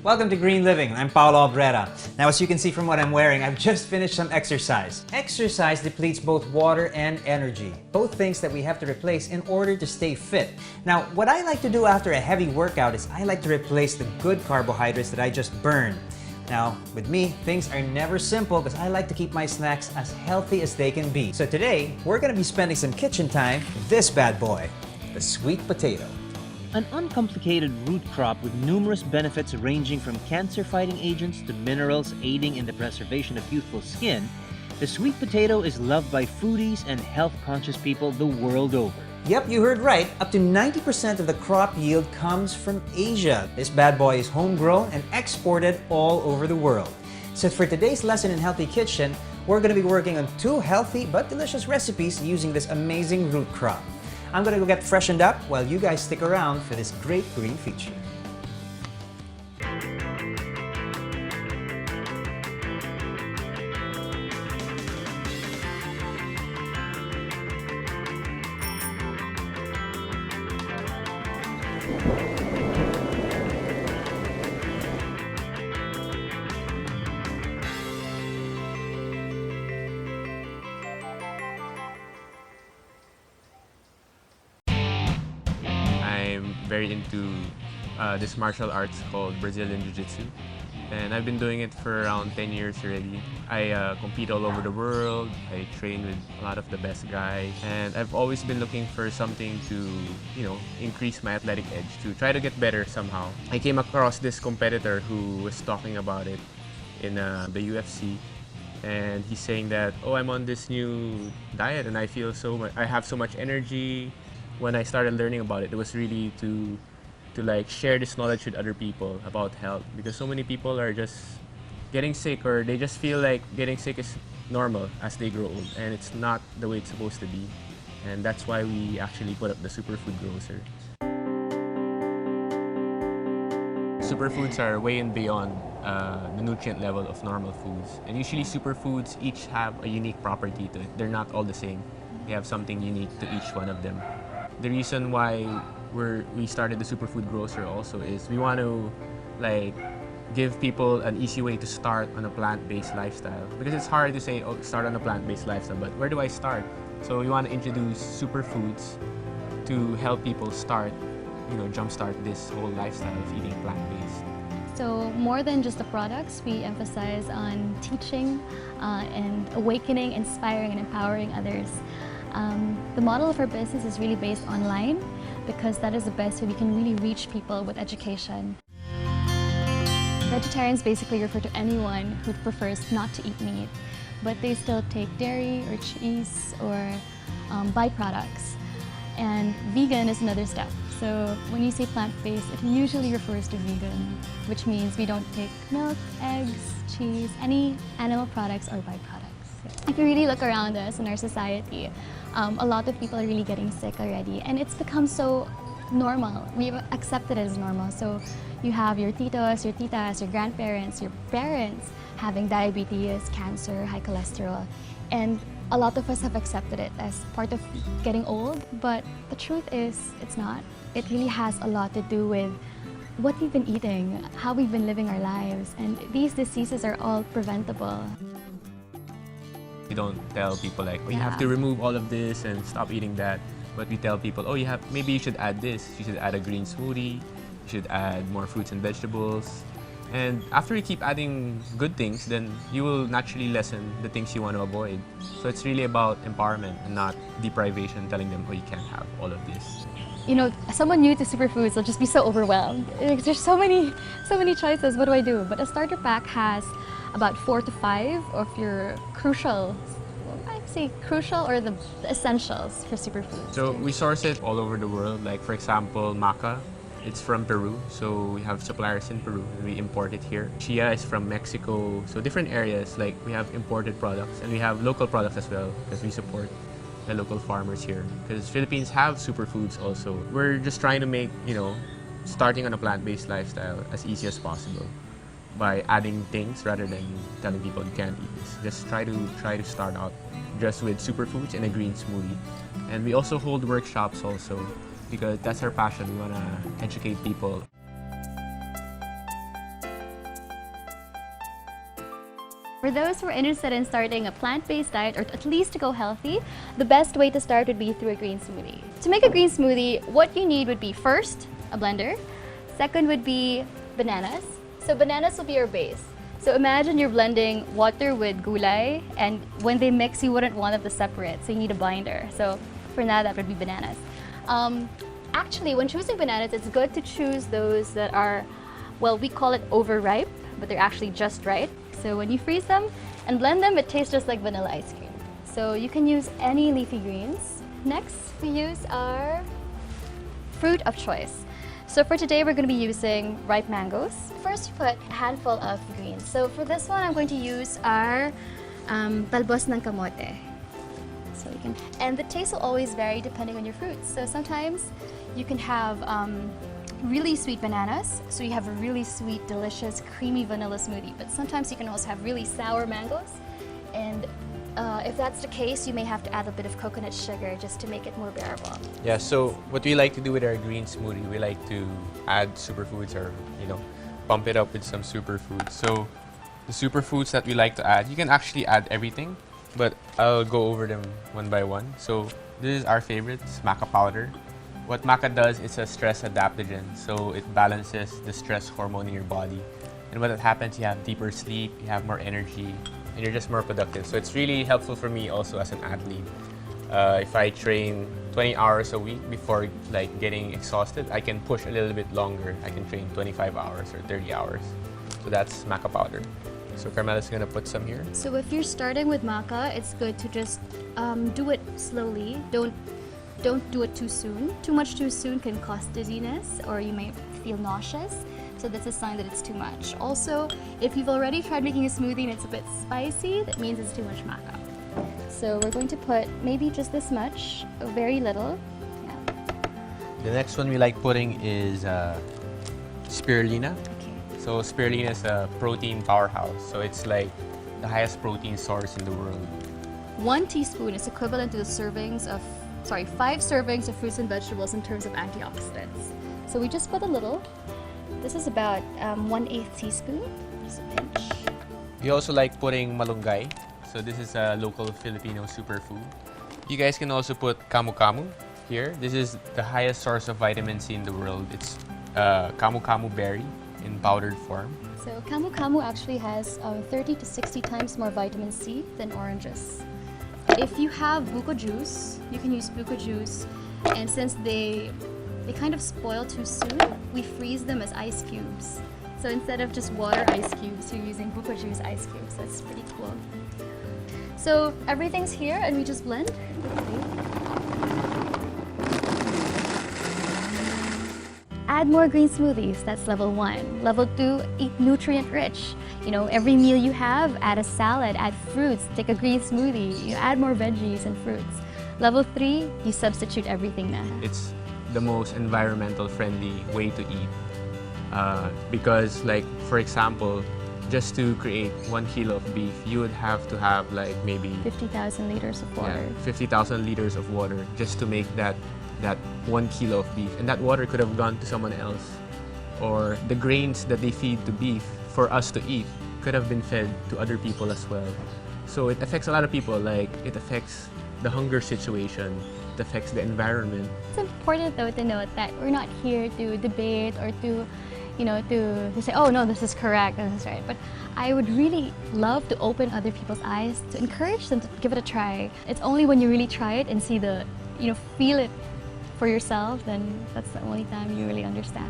Welcome to Green Living. I'm Paolo Abrera. Now, as you can see from what I'm wearing, I've just finished some exercise. Exercise depletes both water and energy, both things that we have to replace in order to stay fit. Now, what I like to do after a heavy workout is I like to replace the good carbohydrates that I just burned. Now, with me, things are never simple because I like to keep my snacks as healthy as they can be. So today, we're going to be spending some kitchen time with this bad boy, the sweet potato. An uncomplicated root crop with numerous benefits ranging from cancer-fighting agents to minerals aiding in the preservation of youthful skin, the sweet potato is loved by foodies and health-conscious people the world over. Yep, you heard right. Up to 90% of the crop yield comes from Asia. This bad boy is homegrown and exported all over the world. So for today's lesson in Healthy Kitchen, we're going to be working on 2 healthy but delicious recipes using this amazing root crop. I'm going to go get freshened up while you guys stick around for this great green feature. I'm very into this martial arts called Brazilian Jiu-Jitsu, and I've been doing it for around 10 years already. I compete all over the world. I train with a lot of the best guys, and I've always been looking for something to, increase my athletic edge, to try to get better somehow. I came across this competitor who was talking about it in the UFC, and he's saying that, oh, I'm on this new diet and I feel I have so much energy. When I started learning about it, it was really to like share this knowledge with other people about health, because so many people are just getting sick, or they just feel like getting sick is normal as they grow old, and it's not the way it's supposed to be. And that's why we actually put up the Superfood Grocer. Superfoods are way and beyond the nutrient level of normal foods, and usually superfoods each have a unique property to it. They're not all the same. They have something unique to each one of them. The reason why we started the Superfood Grocer also is we want to give people an easy way to start on a plant-based lifestyle, because it's hard to say, oh, start on a plant-based lifestyle, but where do I start? So we want to introduce superfoods to help people start, jumpstart this whole lifestyle of eating plant-based. So more than just the products, we emphasize on teaching and awakening, inspiring, and empowering others. The model of our business is really based online, because that is the best way we can really reach people with education. Vegetarians basically refer to anyone who prefers not to eat meat, but they still take dairy or cheese or byproducts. And vegan is another step. So when you say plant-based, it usually refers to vegan, which means we don't take milk, eggs, cheese, any animal products or byproducts. If you really look around us in our society, a lot of people are really getting sick already, and it's become so normal. We've accepted it as normal. So you have your titos, your titas, your grandparents, your parents having diabetes, cancer, high cholesterol, and a lot of us have accepted it as part of getting old, but the truth is it's not. It really has a lot to do with what we've been eating, how we've been living our lives, and these diseases are all preventable. We don't tell people like, oh, you have to remove all of this and stop eating that. But we tell people, oh, maybe you should add this. You should add a green smoothie. You should add more fruits and vegetables. And after you keep adding good things, then you will naturally lessen the things you want to avoid. So it's really about empowerment and not deprivation, telling them, oh, you can't have all of this. Someone new to superfoods will just be so overwhelmed. There's so many choices. What do I do? But a starter pack has about 4 to 5 of your crucial or the essentials for superfoods. So we source it all over the world. Like, for example, maca, it's from Peru. So we have suppliers in Peru and we import it here. Chia is from Mexico. So different areas, like we have imported products and we have local products as well, because we support the local farmers here. Because Philippines have superfoods also. We're just trying to make, starting on a plant-based lifestyle as easy as possible by adding things rather than telling people you can't eat this. Just try to start out just with superfoods and a green smoothie. And we also hold workshops also, because that's our passion. We want to educate people. For those who are interested in starting a plant-based diet, or at least to go healthy, the best way to start would be through a green smoothie. To make a green smoothie, what you need would be first, a blender. Second would be bananas. So bananas will be your base. So imagine you're blending water with gulay, and when they mix, you wouldn't want them to separate, so you need a binder. So for now, that would be bananas. Actually, when choosing bananas, it's good to choose those that are, well, we call it overripe, but they're actually just right. So when you freeze them and blend them, it tastes just like vanilla ice cream. So you can use any leafy greens. Next, we use our fruit of choice. So for today, we're going to be using ripe mangoes. First, you put a handful of greens. So for this one, I'm going to use our talbos ng camote. So you can, and the taste will always vary depending on your fruits. So sometimes you can have really sweet bananas, so you have a really sweet, delicious, creamy vanilla smoothie. But sometimes you can also have really sour mangoes, and if that's the case, you may have to add a bit of coconut sugar just to make it more bearable. Yeah, so what we like to do with our green smoothie, we like to add superfoods, or, you know, pump it up with some superfoods. So the superfoods that we like to add, you can actually add everything, but I'll go over them one by one. So this is our favorite, maca powder. What maca does, it's a stress adaptogen, so it balances the stress hormone in your body. And when that happens, you have deeper sleep, you have more energy, and you're just more productive. So it's really helpful for me also as an athlete. If I train 20 hours a week before like getting exhausted, I can push a little bit longer. I can train 25 hours or 30 hours. So that's maca powder. So Carmela's gonna put some here. So if you're starting with maca, it's good to just do it slowly. Don't do it too soon. Too much too soon can cause dizziness, or you may feel nauseous. So that's a sign that it's too much. Also, if you've already tried making a smoothie and it's a bit spicy, that means it's too much maca. So we're going to put maybe just this much, very little. Yeah. The next one we like putting is spirulina. Okay. So spirulina is a protein powerhouse. So it's like the highest protein source in the world. 1 teaspoon is equivalent to the 5 servings of fruits and vegetables in terms of antioxidants. So we just put a little. This is about 1/8 teaspoon, just a pinch. We also like putting malunggay. So this is a local Filipino superfood. You guys can also put camu here. This is the highest source of vitamin C in the world. It's camu berry in powdered form. So camu actually has 30 to 60 times more vitamin C than oranges. If you have buko juice, you can use buko juice, and since they kind of spoil too soon, we freeze them as ice cubes. So instead of just water ice cubes, you're using buko juice ice cubes. That's pretty cool. So everything's here, and we just blend. Add more green smoothies, that's level 1. Level 2, eat nutrient rich. You know, every meal you have, add a salad, add fruits, take a green smoothie, you add more veggies and fruits. Level 3, you substitute everything na. It's the most environmental friendly way to eat. Because like, for example, just to create 1 kilo of beef, you would have to have like maybe 50,000 liters of water. Yeah, 50,000 liters of water just to make that 1 kilo of beef. And that water could have gone to someone else. Or the grains that they feed to beef for us to eat could have been fed to other people as well. So it affects a lot of people. Like, it affects the hunger situation, it affects the environment. It's important though to note that we're not here to debate or to say, oh no, this is correct, this is right. But I would really love to open other people's eyes, to encourage them to give it a try. It's only when you really try it and see feel it for yourself, then that's the only time you really understand.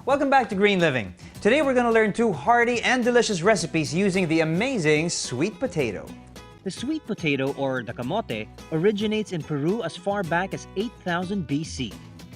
Welcome back to Green Living. Today we're going to learn 2 hearty and delicious recipes using the amazing sweet potato. The sweet potato, or the camote, originates in Peru as far back as 8000 BC.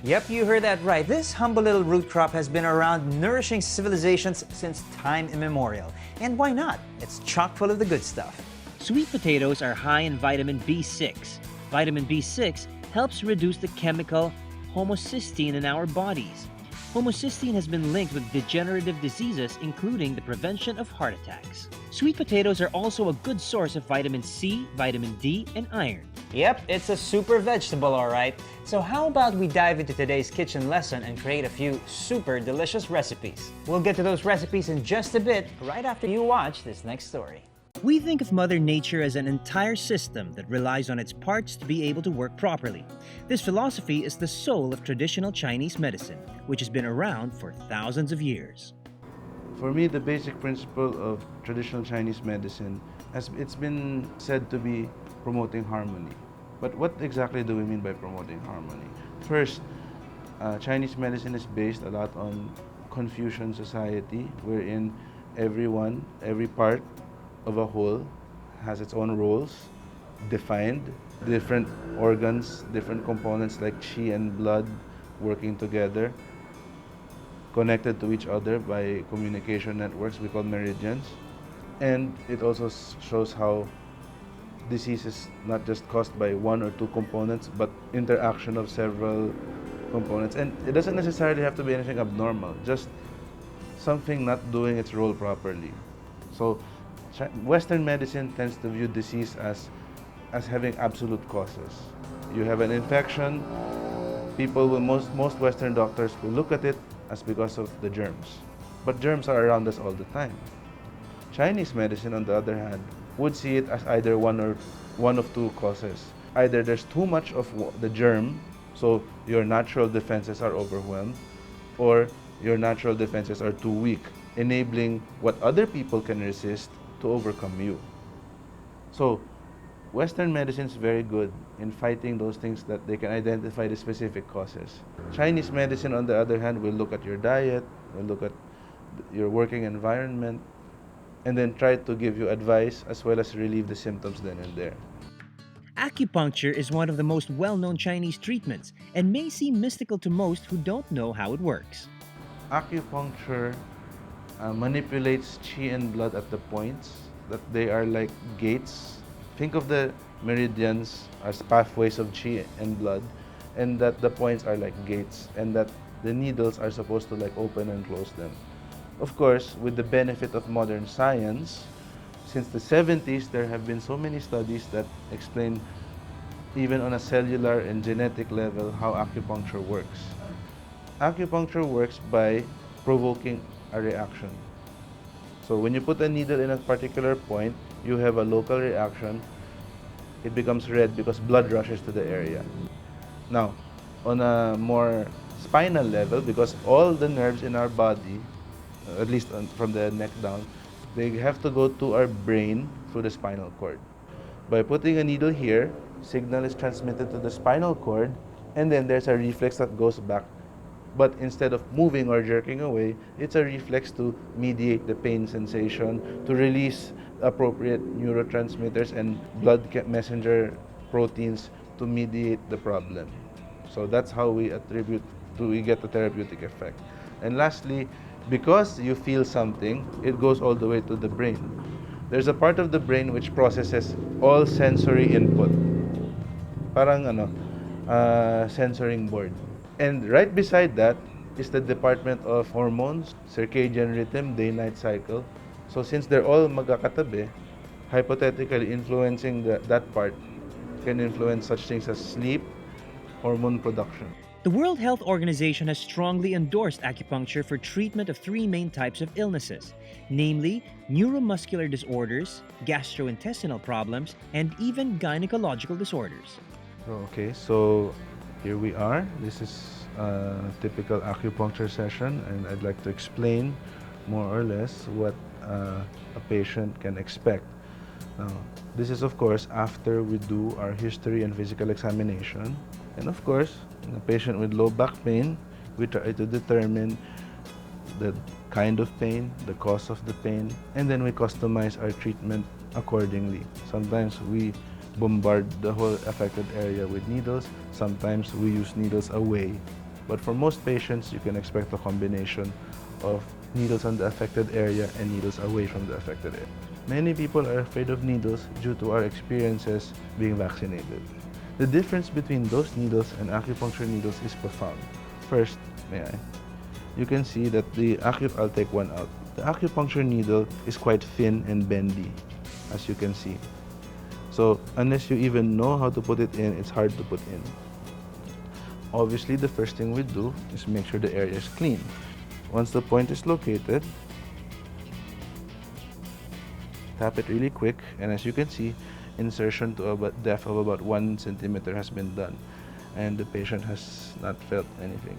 Yep, you heard that right. This humble little root crop has been around nourishing civilizations since time immemorial. And why not? It's chock full of the good stuff. Sweet potatoes are high in vitamin B6. Vitamin B6 helps reduce the chemical homocysteine in our bodies. Homocysteine has been linked with degenerative diseases, including the prevention of heart attacks. Sweet potatoes are also a good source of vitamin C, vitamin D, and iron. Yep, it's a super vegetable, all right. So how about we dive into today's kitchen lesson and create a few super delicious recipes? We'll get to those recipes in just a bit, right after you watch this next story. We think of Mother Nature as an entire system that relies on its parts to be able to work properly. This philosophy is the soul of traditional Chinese medicine, which has been around for thousands of years. For me, the basic principle of traditional Chinese medicine it's been said to be promoting harmony. But what exactly do we mean by promoting harmony? First, Chinese medicine is based a lot on Confucian society, wherein every part of a whole has its own roles, defined, different organs, different components like qi and blood working together, connected to each other by communication networks we call meridians. And it also shows how disease is not just caused by one or two components, but interaction of several components. And it doesn't necessarily have to be anything abnormal, just something not doing its role properly. So Western medicine tends to view disease as having absolute causes. You have an infection, most Western doctors will look at it as because of the germs. But germs are around us all the time. Chinese medicine, on the other hand, would see it as either one of two causes. Either there's too much of the germ, so your natural defenses are overwhelmed, or your natural defenses are too weak, enabling what other people can resist to overcome you. So Western medicine is very good in fighting those things that they can identify the specific causes. Chinese medicine, on the other hand, will look at your diet, will look at your working environment, and then try to give you advice as well as relieve the symptoms then and there. Acupuncture is one of the most well-known Chinese treatments and may seem mystical to most who don't know how it works. Acupuncture manipulates qi and blood at the points, that they are like gates. Think of the meridians as pathways of qi and blood, and that the points are like gates, and that the needles are supposed to like open and close them. Of course, with the benefit of modern science, since the 70s, there have been so many studies that explain, even on a cellular and genetic level, how acupuncture works. Acupuncture works by provoking a reaction. So when you put a needle in a particular point, you have a local reaction. It becomes red because blood rushes to the area. Now, on a more spinal level, because all the nerves in our body, at least from the neck down, they have to go to our brain through the spinal cord. By putting a needle here, signal is transmitted to the spinal cord, and then there's a reflex that goes back. But instead of moving or jerking away, it's a reflex to mediate the pain sensation, to release appropriate neurotransmitters and blood messenger proteins to mediate the problem. So that's how we get the therapeutic effect. And lastly, because you feel something, it goes all the way to the brain. There's a part of the brain which processes all sensory input. Parang censoring board. And right beside that is the department of hormones, circadian rhythm, day-night cycle. So since they're all magkakatabi, hypothetically influencing that part can influence such things as sleep, hormone production. The World Health Organization has strongly endorsed acupuncture for treatment of three main types of illnesses, namely neuromuscular disorders, gastrointestinal problems, and even gynecological disorders. Okay, so here we are. This is a typical acupuncture session, and I'd like to explain more or less what a patient can expect. Now, this is of course after we do our history and physical examination. And of course, in a patient with low back pain, we try to determine the kind of pain, the cause of the pain, and then we customize our treatment accordingly. Sometimes we bombard the whole affected area with needles. Sometimes we use needles away But for most patients, you can expect a combination of needles on the affected area and needles away from the affected area. Many people are afraid of needles due to our experiences being vaccinated. The difference between those needles and acupuncture needles is profound. First, may I? You can see that I'll take one out. The acupuncture needle is quite thin and bendy, as you can see. So unless you even know how to put it in, it's hard to put in. Obviously, the first thing we do is make sure the area is clean. Once the point is located, tap it really quick, and as you can see, insertion to a depth of about 1 centimeter has been done, and the patient has not felt anything.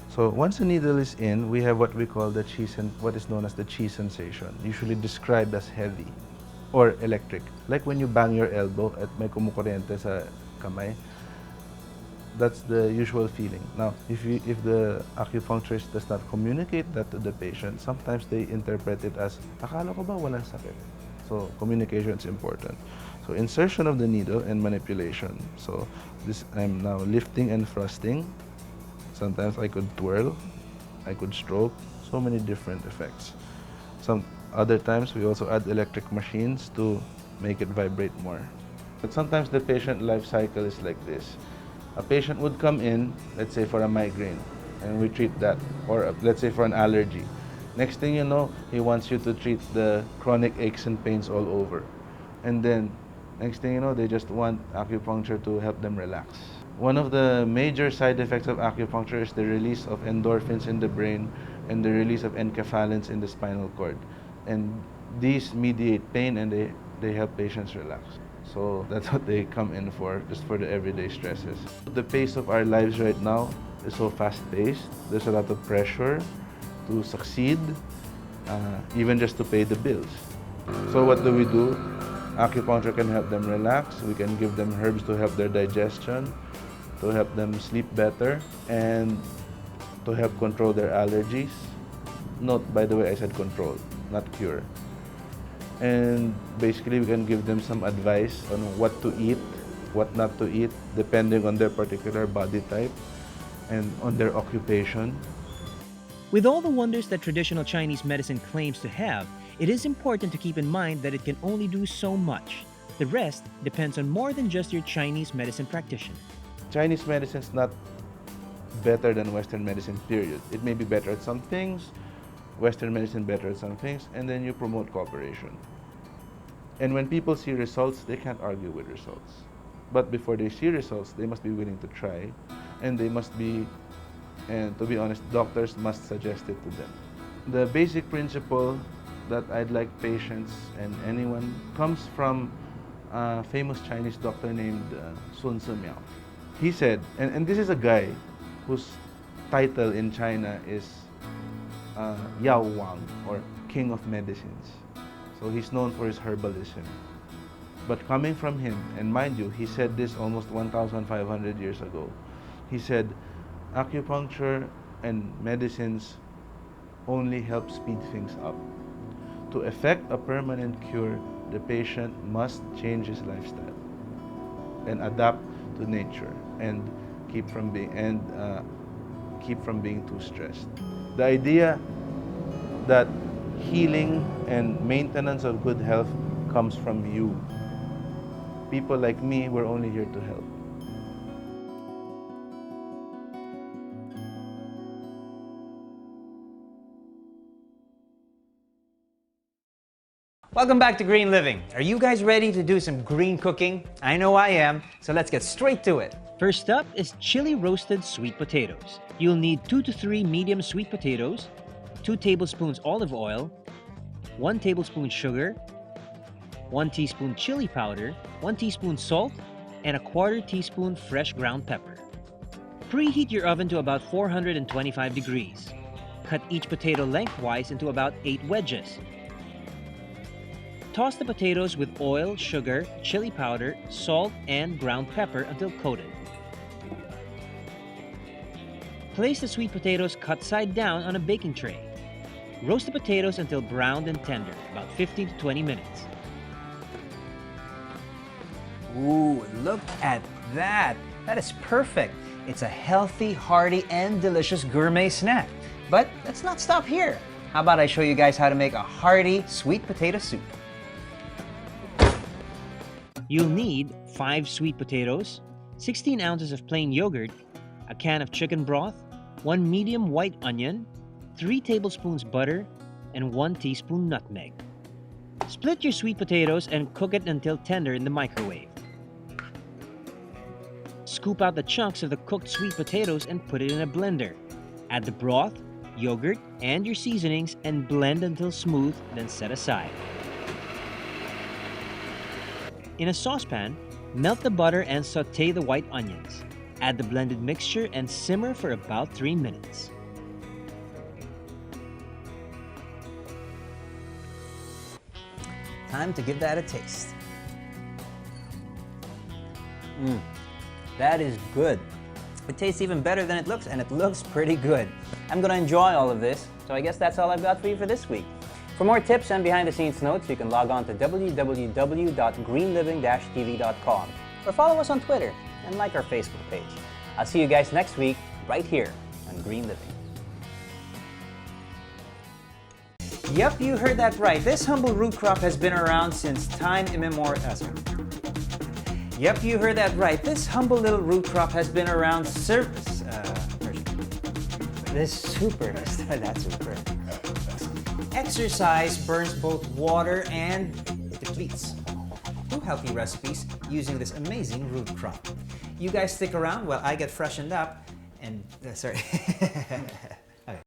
So once the needle is in, we have what we call what is known as the chi sensation, usually described as heavy or electric. Like when you bang your elbow at may kumukuryente sa kamay, that's the usual feeling. Now, if the acupuncturist does not communicate that to the patient, sometimes they interpret it as, akala ko ba walang sakit? So communication is important. So insertion of the needle and manipulation. So this, I'm now lifting and thrusting. Sometimes I could twirl, I could stroke, so many different effects. Some other times we also add electric machines to make it vibrate more. But sometimes the patient life cycle is like this. A patient would come in, let's say for a migraine, and we treat that, or let's say for an allergy. Next thing you know, he wants you to treat the chronic aches and pains all over. And then, next thing you know, they just want acupuncture to help them relax. One of the major side effects of acupuncture is the release of endorphins in the brain and the release of enkephalins in the spinal cord. And these mediate pain and they help patients relax. So that's what they come in for, just for the everyday stresses. The pace of our lives right now is so fast-paced. There's a lot of pressure to succeed, even just to pay the bills. So what do? Acupuncture can help them relax. We can give them herbs to help their digestion, to help them sleep better, and to help control their allergies. Note, by the way, I said control, not cure. And basically, we can give them some advice on what to eat, what not to eat, depending on their particular body type and on their occupation. With all the wonders that traditional Chinese medicine claims to have, it is important to keep in mind that it can only do so much. The rest depends on more than just your Chinese medicine practitioner. Chinese medicine is not better than Western medicine, period. It may be better at some things, Western medicine better at some things, and then you promote cooperation. And when people see results, they can't argue with results. But before they see results, they must be willing to try, and they must be, and to be honest, doctors must suggest it to them. The basic principle that I'd like patients and anyone comes from a famous Chinese doctor named Sun Miao. He said, and this is a guy whose title in China is Yao Wang, or King of Medicines. So he's known for his herbalism. But coming from him, and mind you, he said this almost 1,500 years ago. He said, acupuncture and medicines only help speed things up. To effect a permanent cure, the patient must change his lifestyle and adapt to nature and keep from being too stressed. The idea that healing and maintenance of good health comes from you. People like me, we're only here to help. Welcome back to Green Living. Are you guys ready to do some green cooking? I know I am, so let's get straight to it. First up is chili roasted sweet potatoes. You'll need 2 to 3 medium sweet potatoes, 2 tablespoons olive oil, 1 tablespoon sugar, 1 teaspoon chili powder, 1 teaspoon salt, and 1/4 teaspoon fresh ground pepper. Preheat your oven to about 425 degrees. Cut each potato lengthwise into about 8 wedges. Toss the potatoes with oil, sugar, chili powder, salt, and ground pepper until coated. Place the sweet potatoes cut side down on a baking tray. Roast the potatoes until browned and tender, about 15 to 20 minutes. Ooh, look at that. That is perfect. It's a healthy, hearty, and delicious gourmet snack. But let's not stop here. How about I show you guys how to make a hearty sweet potato soup? You'll need 5 sweet potatoes, 16 ounces of plain yogurt, a can of chicken broth, 1 medium white onion, 3 tablespoons butter, and 1 teaspoon nutmeg. Split your sweet potatoes and cook it until tender in the microwave. Scoop out the chunks of the cooked sweet potatoes and put it in a blender. Add the broth, yogurt, and your seasonings and blend until smooth, then set aside. In a saucepan, melt the butter and saute the white onions. Add the blended mixture and simmer for about 3 minutes. Time to give that a taste. That is good. It tastes even better than it looks, and it looks pretty good. I'm gonna enjoy all of this, so I guess that's all I've got for you for this week. For more tips and behind-the-scenes notes, you can log on to www.greenliving-tv.com or follow us on Twitter and like our Facebook page. I'll see you guys next week, right here on Green Living. Yep, you heard that right. This humble root crop has been around since time immemorial. Yep, you heard that right. This humble little root crop has been around Exercise burns both water and it depletes. 2 healthy recipes using this amazing root crop. You guys stick around while I get freshened up and, sorry.